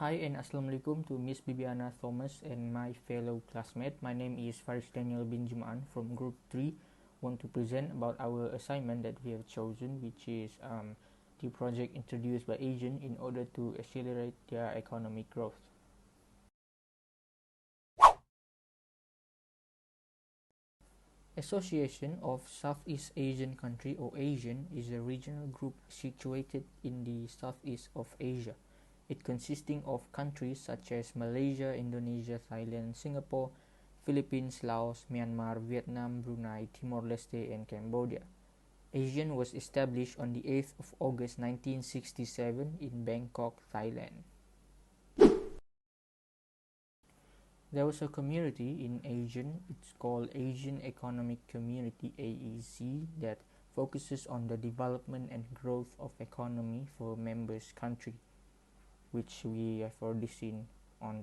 Hi and Assalamualaikum to Miss Bibiana Thomas and my fellow classmate. My name is Faris Daniel bin Juman from Group 3. Want to present about our assignment that we have chosen, which is the project introduced by ASEAN in order to accelerate their economic growth. Association of Southeast Asian Country or ASEAN is a regional group situated in the southeast of Asia. It consisting of countries such as Malaysia, Indonesia, Thailand, Singapore, Philippines, Laos, Myanmar, Vietnam, Brunei, Timor-Leste, and Cambodia. ASEAN was established on the 8th of August 1967 in Bangkok, Thailand. There was a community in ASEAN, it's called Asian Economic Community AEC, that focuses on the development and growth of economy for members country, which we have already seen on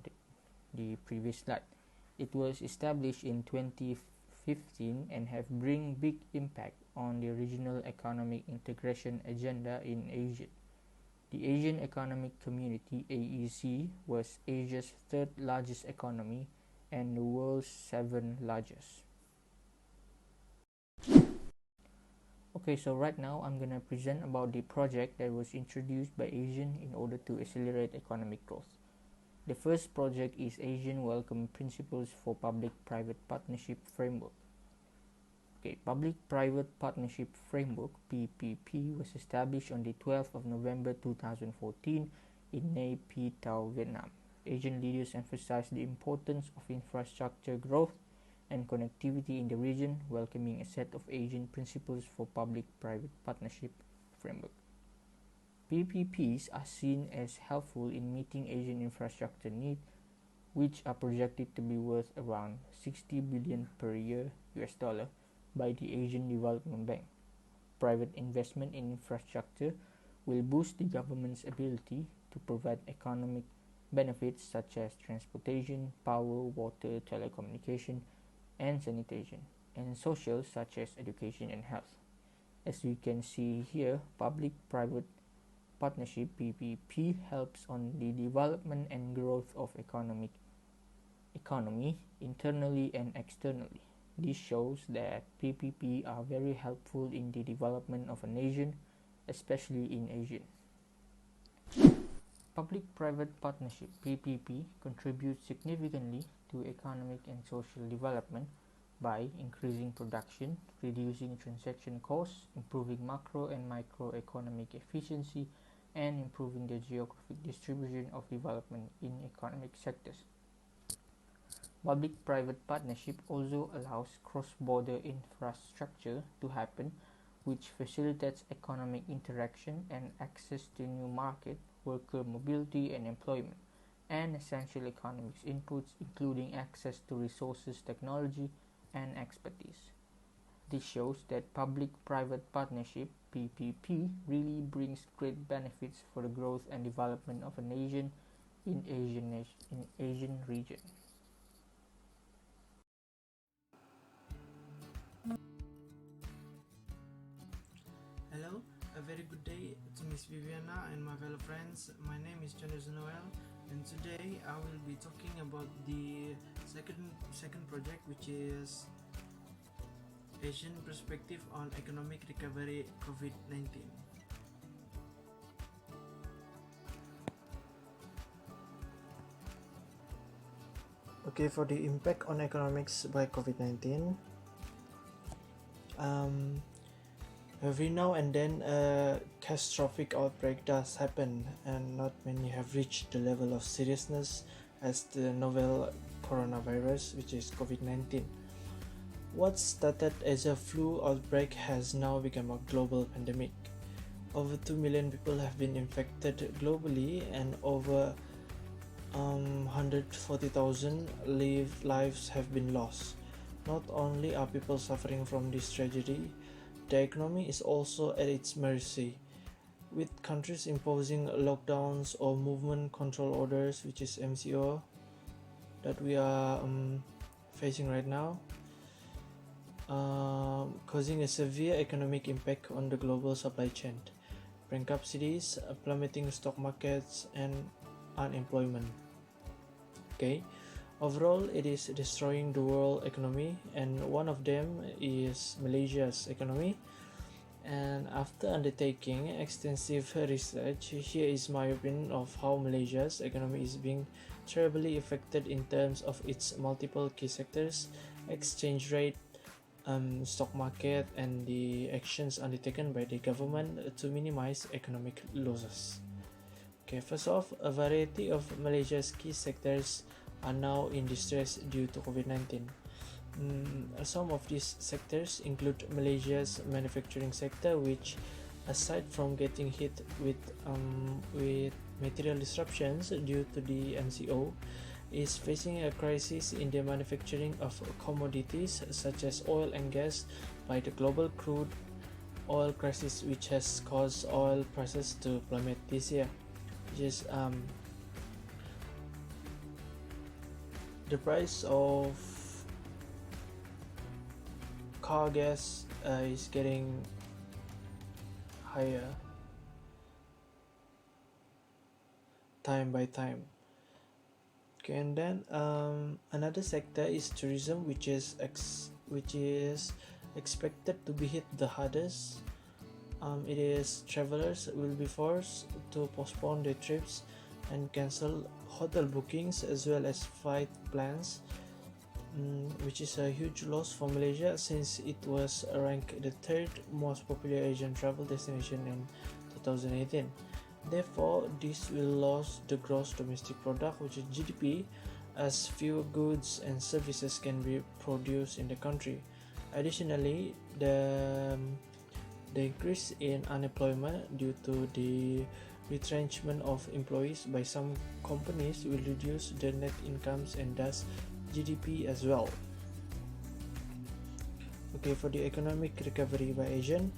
the previous slide. It was established in 2015 and have bring big impact on the regional economic integration agenda in Asia. The Asian Economic Community AEC was Asia's third largest economy and the world's seventh largest. Okay, so right now I'm gonna present about the project that was introduced by ASEAN in order to accelerate economic growth. The first project is ASEAN Welcome Principles for Public-Private Partnership Framework. Okay, Public-Private Partnership Framework (PPP) was established on the 12th of November 2014 in Nay Pyi Taw, Vietnam. ASEAN leaders emphasized the importance of infrastructure growth and connectivity in the region, welcoming a set of Asian principles for public-private partnership framework. PPPs are seen as helpful in meeting Asian infrastructure needs, which are projected to be worth around 60 billion per year US dollar by the Asian Development Bank. Private investment in infrastructure will boost the government's ability to provide economic benefits such as transportation, power, water, telecommunication, and sanitation, and social such as education and health. As we can see here, public-private partnership PPP helps on the development and growth of economy internally and externally. This shows that PPP are very helpful in the development of a nation, especially in Asia. Public-private partnership PPP contributes significantly to economic and social development by increasing production, reducing transaction costs, improving macro and microeconomic efficiency, and improving the geographic distribution of development in economic sectors. Public-private partnership also allows cross-border infrastructure to happen, which facilitates economic interaction and access to new market, worker mobility and employment, and essential economics inputs including access to resources, technology, and expertise. This shows that public-private partnership PPP really brings great benefits for the growth and development of a nation in Asian region. Hello, a very good day to Miss Viviana and my fellow friends. My name is Chandra Noel, and today I will be talking about the second project, which is Asian Perspective on Economic Recovery COVID-19. Okay, for the impact on economics by COVID-19, every now and then a catastrophic outbreak does happen, and not many have reached the level of seriousness as the novel coronavirus, which is COVID-19. What started as a flu outbreak has now become a global pandemic. Over 2 million people have been infected globally, and over 140,000 lives have been lost. Not only are people suffering from this tragedy, the economy is also at its mercy, with countries imposing lockdowns or movement control orders, which is MCO, that we are facing right now, causing a severe economic impact on the global supply chain. Bankrupt cities, plummeting stock markets, and unemployment. Okay, overall, it is destroying the world economy, and one of them is Malaysia's economy. And after undertaking extensive research, here is my opinion of how Malaysia's economy is being terribly affected in terms of its multiple key sectors, exchange rate, stock market, and the actions undertaken by the government to minimize economic losses. Okay, first off, a variety of Malaysia's key sectors are now in distress due to COVID-19. Some of these sectors include Malaysia's manufacturing sector, which, aside from getting hit with material disruptions due to the MCO, is facing a crisis in the manufacturing of commodities such as oil and gas by the global crude oil crisis, which has caused oil prices to plummet this year. Which is the price of car gas is getting higher time by time. Okay, and then another sector is tourism, which is expected to be hit the hardest. It is travelers will be forced to postpone their trips and cancel hotel bookings as well as flight plans, which is a huge loss for Malaysia since it was ranked the third most popular Asian travel destination in 2018. Therefore, this will lose the gross domestic product, which is GDP, as fewer goods and services can be produced in the country. Additionally, the increase in unemployment due to the retrenchment of employees by some companies will reduce the net incomes and thus GDP as well. Okay, for the economic recovery by ASEAN,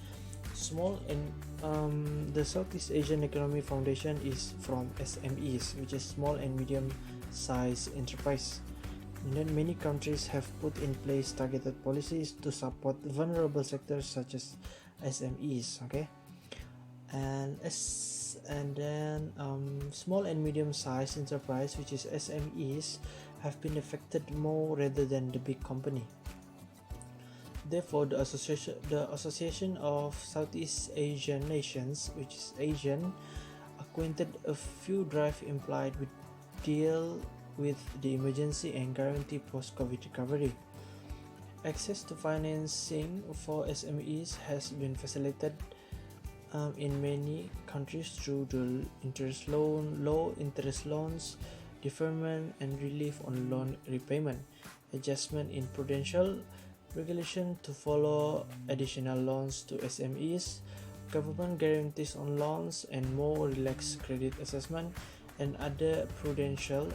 the Southeast Asian Economic Foundation is from SMEs, which is small and medium-sized enterprise. And then many countries have put in place targeted policies to support vulnerable sectors such as SMEs. Okay, and then small and medium-sized enterprise, which is SMEs, have been affected more rather than the big company. Therefore, the Association of Southeast Asian Nations, which is ASEAN, acquainted a few drive implied with deal with the emergency and guarantee post-COVID recovery. Access to financing for SMEs has been facilitated in many countries through the low interest loans, deferment and relief on loan repayment, adjustment in prudential regulation to follow additional loans to SMEs, government guarantees on loans and more relaxed credit assessment, and other prudential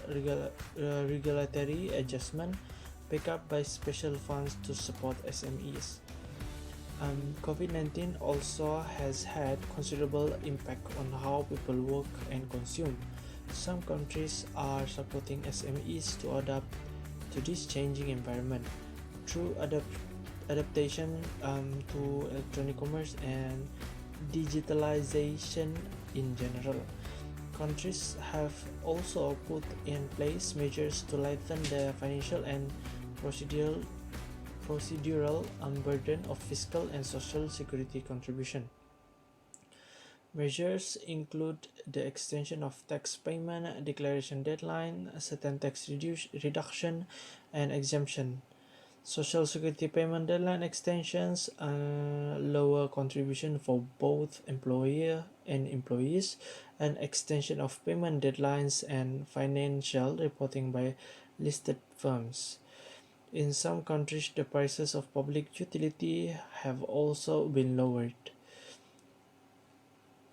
regulatory adjustment backed up by special funds to support SMEs. COVID-19 also has had considerable impact on how people work and consume. Some countries are supporting SMEs to adapt to this changing environment through adaptation to electronic commerce and digitalization in general. Countries have also put in place measures to lighten the financial and procedural burden of fiscal and social security contribution. Measures include the extension of tax payment declaration deadline, certain tax reduction and exemption, social security payment deadline extensions, lower contribution for both employer and employees, and extension of payment deadlines and financial reporting by listed firms. In some countries, the prices of public utility have also been lowered.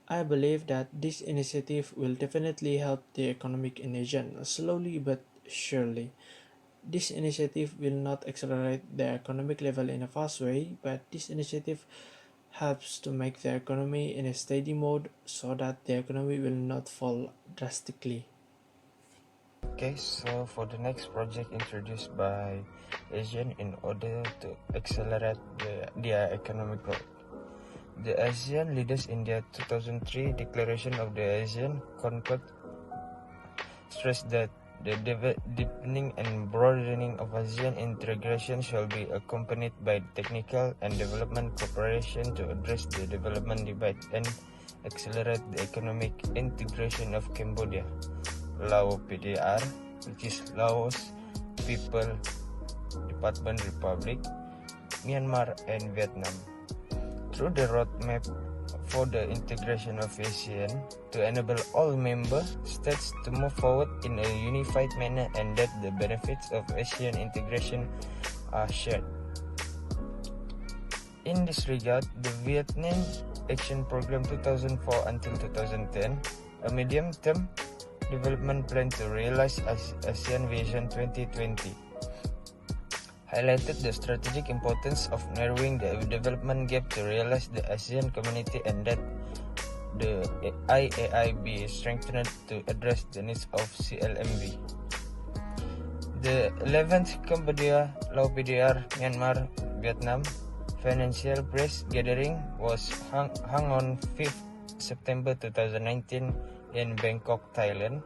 I believe that this initiative will definitely help the economic in ASEAN, slowly but surely. This initiative will not accelerate the economic level in a fast way, but this initiative helps to make the economy in a steady mode so that the economy will not fall drastically. Okay, so for the next project introduced by ASEAN in order to accelerate their economic growth. The ASEAN leaders in their 2003 Declaration of the ASEAN Concord stressed that the deepening and broadening of ASEAN integration shall be accompanied by technical and development cooperation to address the development divide and accelerate the economic integration of Cambodia, Lao PDR, which is Laos People Department Republic, Myanmar, and Vietnam, through the roadmap for the integration of ASEAN to enable all member states to move forward in a unified manner and that the benefits of ASEAN integration are shared. In this regard, the Vietnam Action Program 2004 until 2010, a medium-term development plan to realize ASEAN Vision 2020, highlighted the strategic importance of narrowing the development gap to realize the ASEAN community and that the IAI be strengthened to address the needs of CLMV. The 11th Cambodia, Lao PDR, Myanmar, Vietnam Financial Press Gathering was hung on 5th September 2019 in Bangkok, Thailand.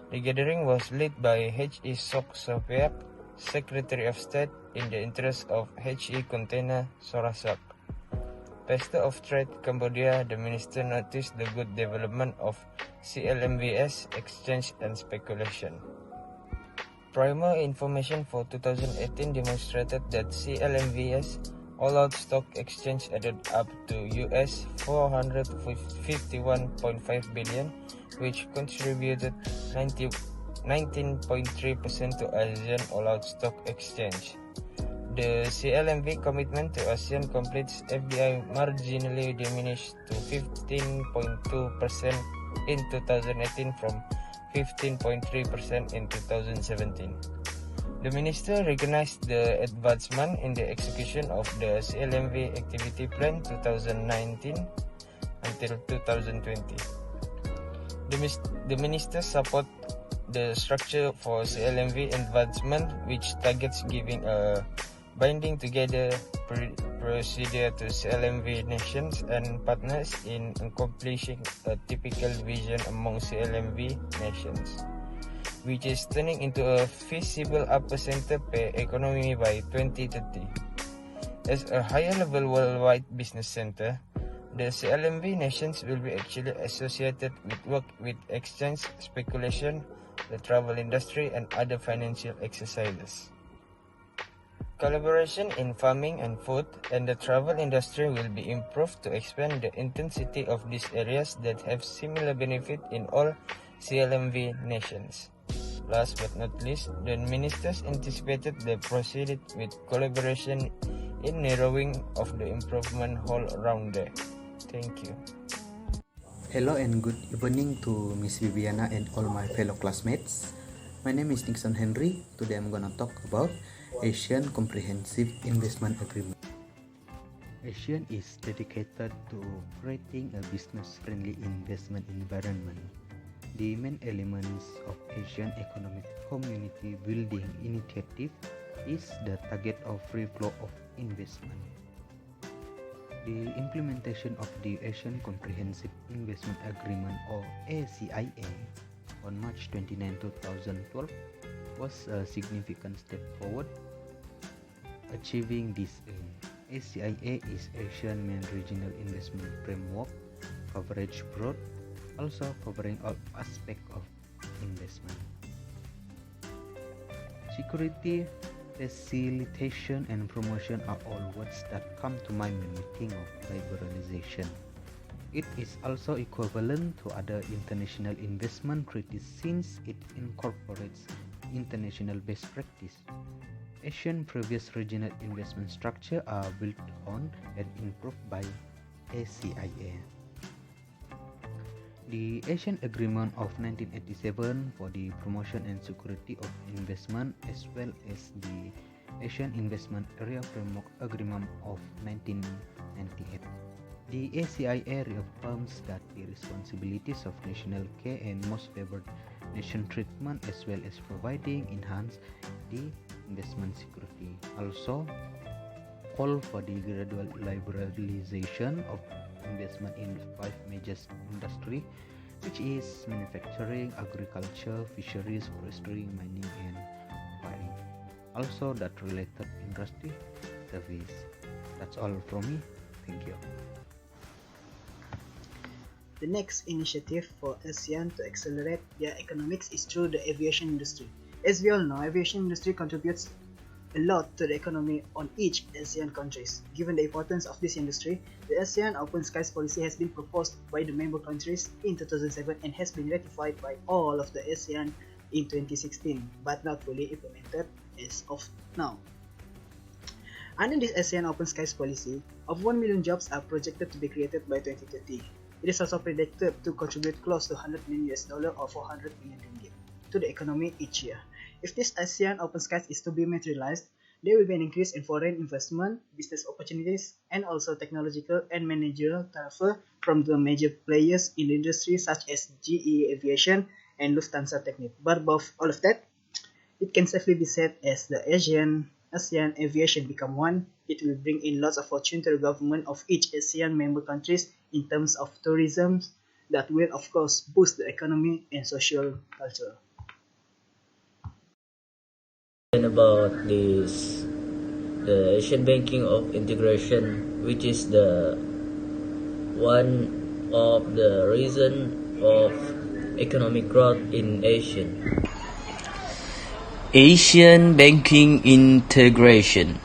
The gathering was led by H.E. Sok Sopiak, Secretary of State in the interest of H.E. Container Sorasak. Pastor of Trade Cambodia, the minister noticed the good development of CLMVS exchange and speculation. Primary information for 2018 demonstrated that CLMVS all-out stock exchange added up to US 451.5 billion, which contributed 19.3% to ASEAN all-out stock exchange. The CLMV commitment to ASEAN completes FDI marginally diminished to 15.2% in 2018 from 15.3% in 2017. The minister recognized the advancement in the execution of the CLMV Activity Plan 2019 until 2020. The minister support the structure for CLMV advancement, which targets giving a binding together procedure to CLMV nations and partners in accomplishing a typical vision among CLMV nations, which is turning into a feasible upper center pair economy by 2030. As a higher level worldwide business center, the CLMV nations will be actually associated with work with exchange, speculation, the travel industry, and other financial exercises. Collaboration in farming and food and the travel industry will be improved to expand the intensity of these areas that have similar benefit in all CLMV nations. Last but not least, the ministers anticipated the proceeded with collaboration in narrowing of the improvement all around there. Thank you. Hello and good evening to Miss Viviana and all my fellow classmates. My name is Nixon Henry. Today I'm gonna talk about ASEAN Comprehensive Investment Agreement. ASEAN is dedicated to creating a business-friendly investment environment. The main elements of ASEAN Economic Community Building Initiative is the target of free flow of investment. The implementation of the ASEAN Comprehensive Investment Agreement or ACIA on March 29, 2012 was a significant step forward achieving this aim. ACIA is ASEAN main regional investment framework, coverage broad, also covering all aspects of investment. Security, facilitation and promotion are all words that come to mind when we think of liberalization. It is also equivalent to other international investment treaties since it incorporates international best practice. ASEAN previous regional investment structure are built on and improved by ACIA. The ASEAN Agreement of 1987 for the promotion and security of investment as well as the ASEAN Investment Area Framework Agreement of 1998. The ACIA reaffirms that the responsibilities of national care and most favored nation treatment as well as providing enhanced the investment security. Also, call for the gradual liberalization of investment in 5 major industries which is manufacturing, agriculture, fisheries, forestry, mining, and farming. Also, that related industry service. That's all from me. Thank you. The next initiative for ASEAN to accelerate their economics is through the aviation industry. As we all know, aviation industry contributes a lot to the economy on each ASEAN countries. Given the importance of this industry, the ASEAN Open Skies policy has been proposed by the member countries in 2007 and has been ratified by all of the ASEAN in 2016, but not fully implemented as of now. Under this ASEAN Open Skies policy, of 1 million jobs are projected to be created by 2030. It is also predicted to contribute close to $100 million or 400 million ringgit to the economy each year. If this ASEAN Open Skies is to be materialized, there will be an increase in foreign investment, business opportunities, and also technological and managerial transfer from the major players in the industry such as GE Aviation and Lufthansa Technik. But above all of that, it can safely be said as the ASEAN aviation become one, it will bring in lots of fortune to the government of each ASEAN member countries in terms of tourism that will of course boost the economy and social culture. About this, the Asian banking of integration, which is the one of the reason of economic growth in Asian. Asian banking integration.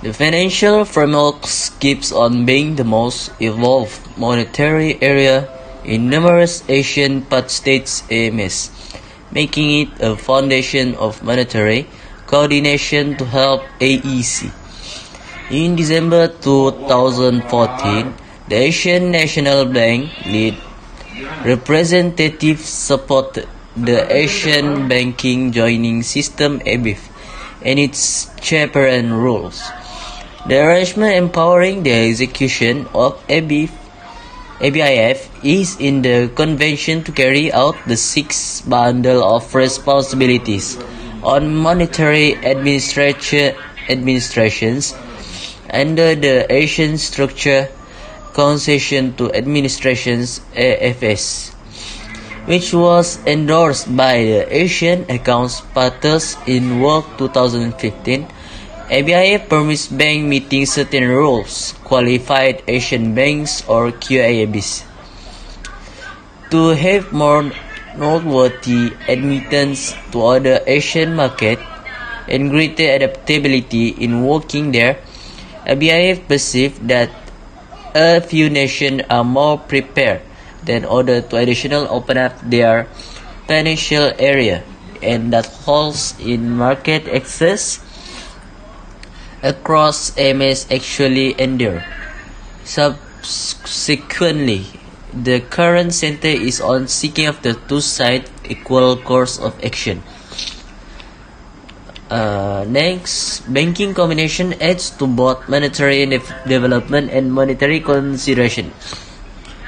The financial framework keeps on being the most evolved monetary area in numerous Asian part states AMS, making it a foundation of monetary coordination to help AEC. In December 2014, the Asian National Bank lead representative supported the Asian Banking Joining System ABIF and its chaperone rules. The arrangement empowering the execution of ABIF is in the convention to carry out the sixth bundle of responsibilities on monetary administrations under the Asian Structure Concession to Administrations AFS, which was endorsed by the Asian Accounts Partners in Work 2015. ABIF permits bank meeting certain rules, qualified Asian banks or QABs, to have more noteworthy admittance to other Asian market and greater adaptability in working there. ABIF perceives that a few nations are more prepared than others to additionally open up their financial area, and that holes in market access across AMS actually endure. Subsequently, the current center is on seeking of the two sides equal course of action. Next, banking combination adds to both monetary development and monetary consideration.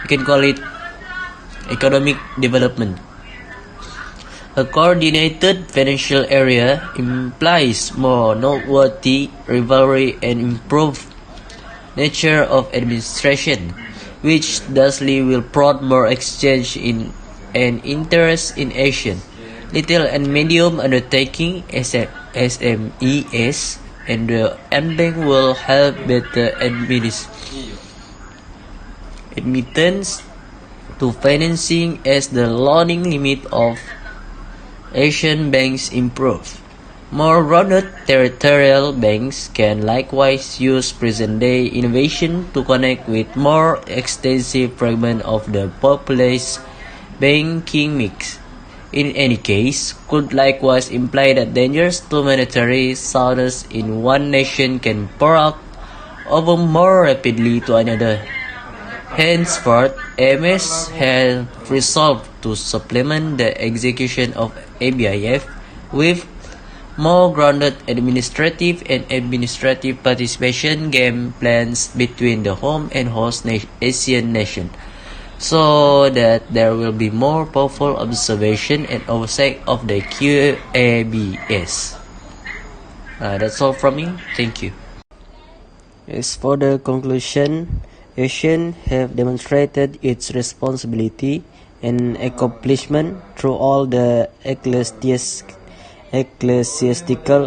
You can call it economic development. A coordinated financial area implies more noteworthy rivalry and improved nature of administration, which thusly will prompt more exchange in and interest in Asian little and medium undertaking SMEs, and the bank will help better admittance to financing as the loaning limit of Asian banks improve. More rounded territorial banks can likewise use present-day innovation to connect with more extensive fragment of the populace banking mix. In any case, could likewise imply that dangers to monetary soundness in one nation can pour out over more rapidly to another. Henceforth, AMS has resolved to supplement the execution of ABIF with more grounded administrative and administrative participation game plans between the home and host ASEAN nation, so that there will be more powerful observation and oversight of the QABS. That's all from me. Thank you. As for the conclusion, ASEAN have demonstrated its responsibility and accomplishment through all the ecclesiastical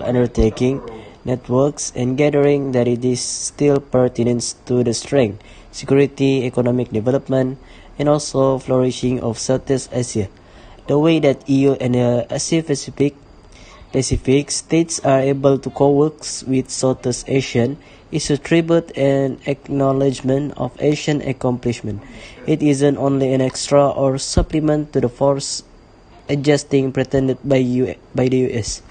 undertaking, networks, and gathering that it is still pertinent to the strength, security, economic development, and also flourishing of Southeast Asia. The way that EU and the Asia Pacific states are able to co-work with Southeast Asian is a tribute and acknowledgement of Asian accomplishment. It isn't only an extra or supplement to the force adjusting pretended by the US.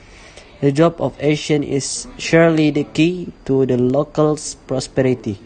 The job of Asian is surely the key to the local's prosperity.